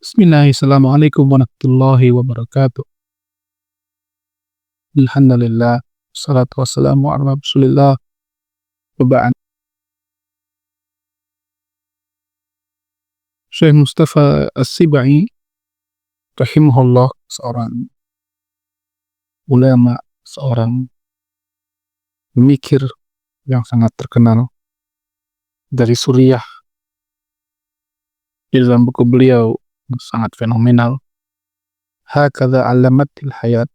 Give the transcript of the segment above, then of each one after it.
Bismillahirrahmanirrahim. Assalamualaikum warahmatullahi wabarakatuh. Alhamdulillah. Salatu wassalamu ala rasulillah. Wa ba'd. Syekh Mustafa As-Sibai rahimahullah, seorang ulama, seorang pemikir yang sangat terkenal dari Suriah. Di dalam buku beliau sangat fenomenal, Hakadha 'allamatil hayat,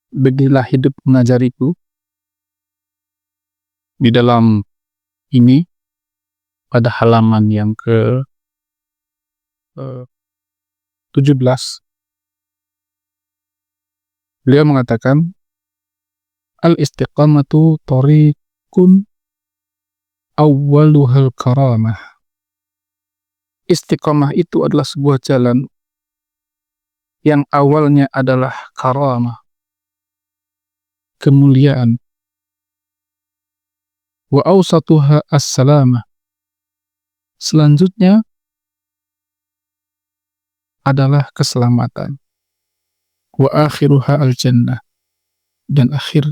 beginilah hidup mengajariku. Di dalam ini, pada halaman yang ke 17, beliau mengatakan, al-istiqamatu tariqun awwaluhal karamah. Istiqamah itu adalah sebuah jalan yang awalnya adalah karamah, kemuliaan. Wa awsatuha as-salamah. Selanjutnya adalah keselamatan. Wa akhiruha al-jannah. Dan akhir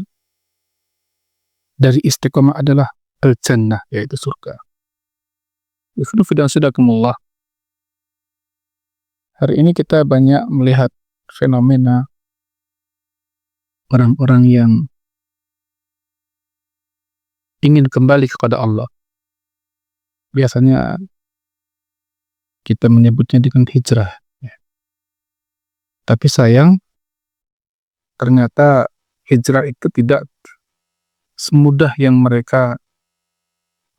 dari istiqamah adalah al-jannah, yaitu surga. Bismillahirrahmanirrahim. Hari ini kita banyak melihat fenomena orang-orang yang ingin kembali kepada Allah. Biasanya kita menyebutnya dengan hijrah. Tapi sayang, ternyata hijrah itu tidak semudah yang mereka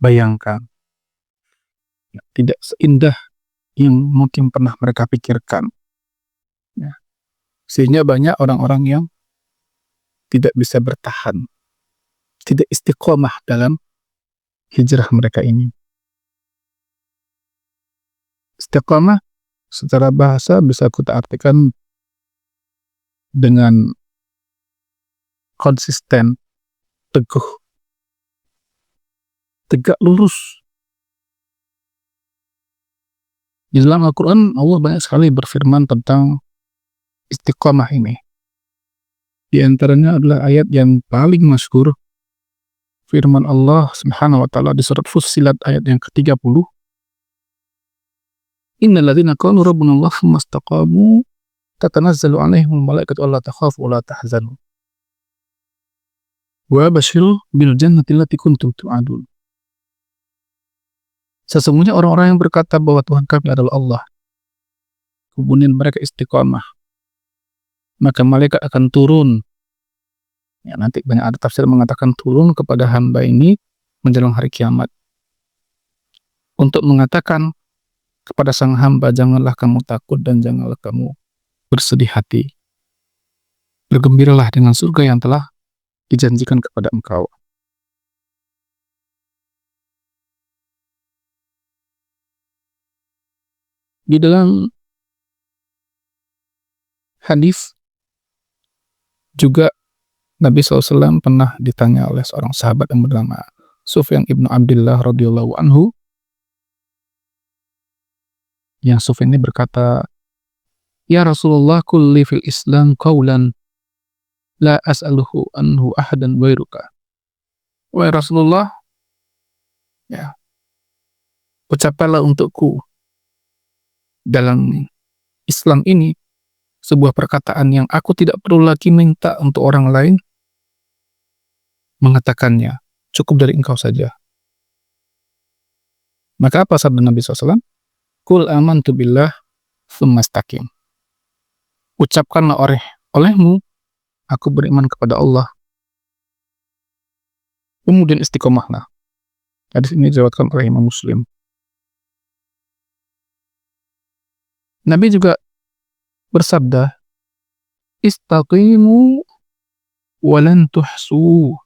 bayangkan. Tidak seindah yang mungkin pernah mereka pikirkan. Sehingga banyak orang-orang yang tidak bisa bertahan, tidak istiqomah dalam hijrah mereka ini. Istiqomah secara bahasa bisa kita artikan dengan konsisten, teguh, tegak lurus. Di dalam Al-Quran, Allah banyak sekali berfirman tentang istiqomah ini. Di antaranya adalah ayat yang paling masyhur, firman Allah Subhanahu wa ta'ala di surat Fussilat ayat yang ke-30. Innal ladzina qalu rabbuna Allah tsumma istaqamu tatanazzalu 'alaihimul malaikatu alla takhafu wa la tahzanu wa basyiril bil jannati allati kuntum tu'adun. Sesungguhnya orang-orang yang berkata bahwa Tuhan kami adalah Allah, kemudian mereka istiqamah, maka malaikat akan turun. Nanti banyak ada tafsir mengatakan turun kepada hamba ini menjelang hari kiamat untuk mengatakan kepada sang hamba, janganlah kamu takut dan janganlah kamu bersedih hati. Bergembiralah dengan surga yang telah dijanjikan kepada engkau. Di dalam hadis juga Nabi SAW pernah ditanya oleh seorang sahabat yang bernama Sufyan ibnu Abdullah radhiyallahu anhu. Yang Sufyan ini berkata, ya Rasulullah, kulli fil Islam qawlan la as'aluhu anhu ahadan wairuka. Wahai Rasulullah, ucapkanlah untukku dalam Islam ini sebuah perkataan yang aku tidak perlu lagi minta untuk orang lain mengatakannya, cukup dari engkau saja. Maka apa sabda Nabi SAW? Qul amantu billah tsumma istaqim. Ucapkanlah olehmu, aku beriman kepada Allah, kemudian istiqomahlah. Hadis ini diriwayatkan oleh Imam Muslim. Nabi juga bersabda, istaqimu walan tuhsu.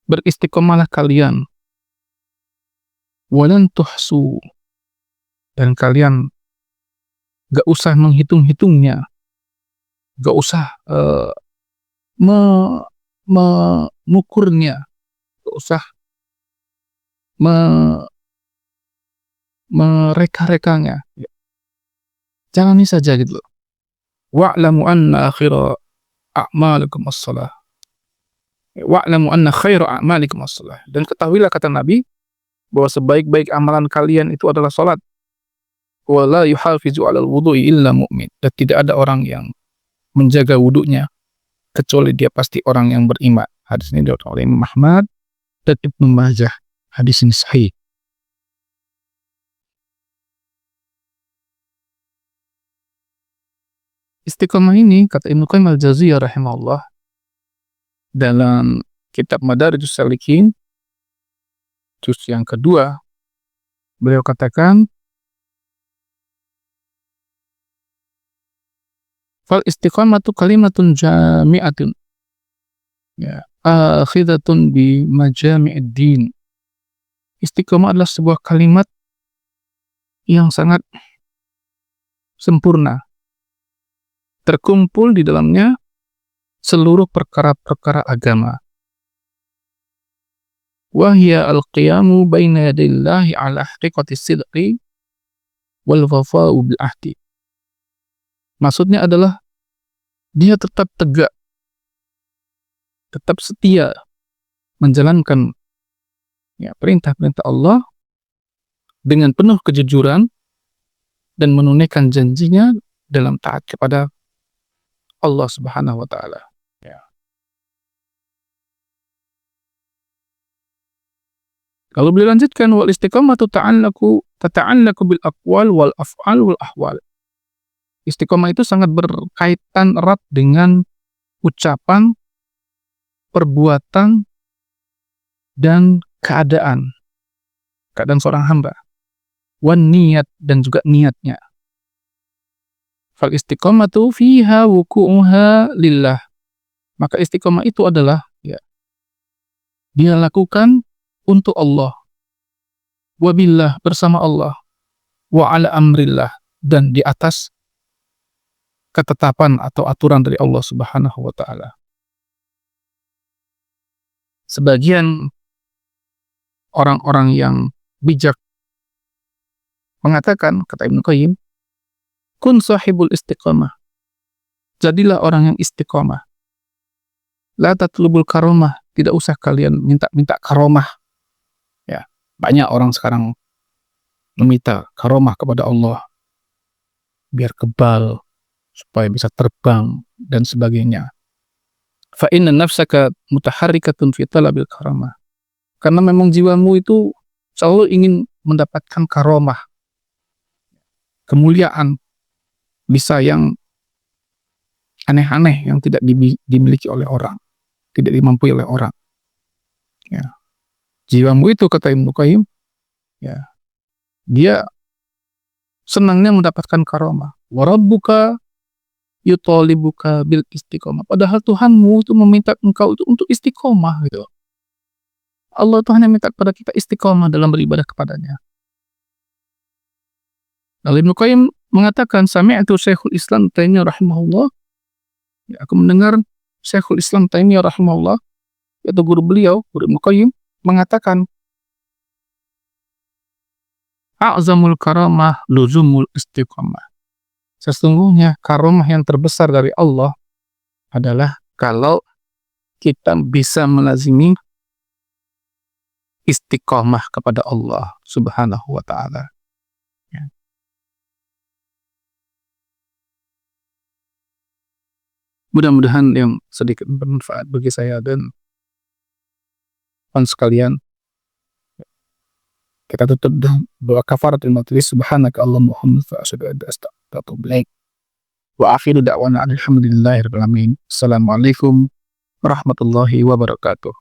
Beristiqomahlah kalian, walan tuhsu, dan kalian gak usah menghitung-hitungnya, gak usah mengukurnya, gak usah mereka-rekanya. Jalani saja gitu loh. Wa'lamu anna akhira a'malikum as-salah. Wa'lamu anna khairu a'malikum as-salah. Dan ketahuilah kata Nabi bahwa sebaik-baik amalan kalian itu adalah salat. Wa la yuhafizu 'alal wudu'i illa mu'min. Dan tidak ada orang yang menjaga wudunya kecuali dia pasti orang yang beriman. Hadis ini diriwayatkan oleh Imam Ahmad dan Ibnu Majah. Hadis ini sahih. Istiqomah ini kata Ibnu Qayyim al-Jauziyah rahimahullah dalam kitab Madarijus Salikin juz yang kedua, beliau katakan fal istiqamatu kalimatun jami'atun akhidatun bi majami'id din. Istiqomah adalah sebuah kalimat yang sangat sempurna, terkumpul di dalamnya seluruh perkara-perkara agama. Wahya al-qiyamu baina yadayillahi ala haqiqati sidqi wal wafa'u bil ahdi. Maksudnya adalah dia tetap tegak, tetap setia menjalankan perintah-perintah Allah dengan penuh kejujuran dan menunaikan janjinya dalam taat kepada Allah Subhanahu wa taala. Kalau beliau lanjutkan wal istiqamatu tata'allaqu bil aqwal wal af'al wal ahwal. Istiqamah itu sangat berkaitan erat dengan ucapan, perbuatan, dan keadaan seorang hamba. Wan niat, dan juga niatnya. Fal istiqamatu fiha wuku'uha lillah. Maka istiqamah itu adalah dia lakukan untuk Allah, wabillah, bersama Allah, wa ala amrillah, dan di atas ketetapan atau aturan dari Allah Subhanahu wa taala. Sebagian orang-orang yang bijak mengatakan, kata Ibnu Qayyim, kun sahibul istiqamah. Jadilah orang yang istiqamah. La tatlubul karomah. Tidak usah kalian minta karomah. Banyak orang sekarang meminta karomah kepada Allah biar kebal, supaya bisa terbang dan sebagainya. Fa inna nafsaka mutaharrikatun fi talabil karamah. Karena memang jiwamu itu selalu ingin mendapatkan karomah, kemuliaan, bisa yang aneh-aneh yang tidak dimiliki oleh orang, tidak dimampu oleh orang. Jiwamu itu, kata Ibnu Qayyim, dia senangnya mendapatkan karomah. Wa rabbuka yutalibuka bil istiqomah. Padahal Tuhanmu itu meminta engkau itu untuk istiqomah gitu. Allah Tuhan yang minta kepada kita istiqomah dalam beribadah kepadanya. Lalu Ibnu Qayyim mengatakan, sami'tu Syekhul Islam Taimiyah rahimahullah. Aku mendengar Syekhul Islam Taimiyah rahimahullah, yaitu guru beliau, guru Ibnu Qayyim, mengatakan, a'zamul karamah luzumul istiqamah. Sesungguhnya karomah yang terbesar dari Allah adalah kalau kita bisa melazimi istiqamah kepada Allah Subhanahu wa ta'ala. Mudah-mudahan yang sedikit bermanfaat bagi saya dan sekalian. Kita tutup dengan doa kafaratul majlis. Subhanaka Allahumma wa asyhadu an la ilaha illa anta astaghfiruka wa atubu ilaik. Wa akhiru da'wana alhamdulillahirabbil alamin. Assalamualaikum warahmatullahi wabarakatuh.